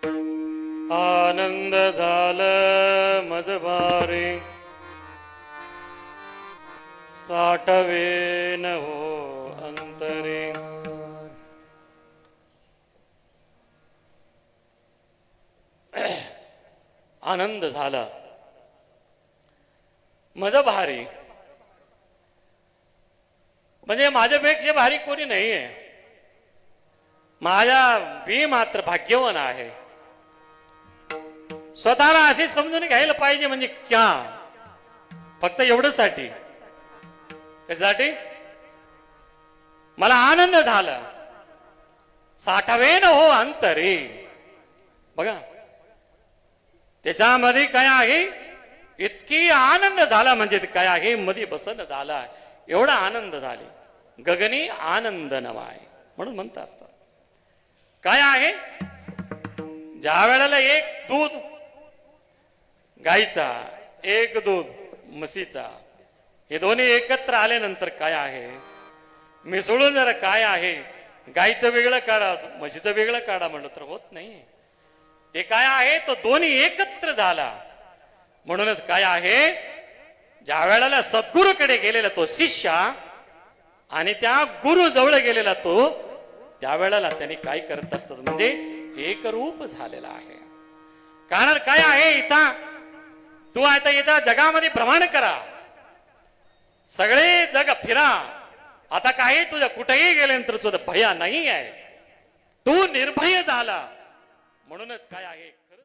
आनंद झाला मजभारी साठवे न हो अंतरे. आनंद झाला मज भारी म्हणजे माझ्यापेक्षा भारी कोणी नाहीये. माझ्या मी मात्र भाग्यवान आहे. स्वतःला असे समजून घ्यायला पाहिजे. म्हणजे क्या फक्त एवढंच साठी कशासाठी मला आनंद झाला साठवे न हो अंतरे. बघा त्याच्यामध्ये काय आहे. इतकी आनंद झाला म्हणजे काय आहे मध्ये बसन झाला एवढा आनंद झाले. गगनी आनंद नवाय म्हणून म्हणत असतात. काय आहे ज्या वेळेला एक दूध गाईचा एक दूध म्हशीचा हे दोन्ही एकत्र आल्यानंतर काय आहे मिसळून जरा काय आहे गाईचं वेगळं काढा म्हशीचं वेगळं काढा म्हणलं तर होत नाही. ते काय आहे तो दोन्ही एकत्र झाला. म्हणूनच काय आहे ज्या वेळेला सद्गुरूकडे गेलेला तो शिष्य आणि त्या गुरु जवळ गेलेला तो त्यावेळेला त्यांनी काय करत असतात म्हणजे एक रूप झालेला आहे. कारण काय आहे इथं तू आता याचा जगामध्ये भ्रमण करा सगळे जग फिरा. आता काय तुझ्या कुठेही गेल्यानंतर तुझं भया नाही आहे. तू निर्भय झाला. म्हणूनच काय आहे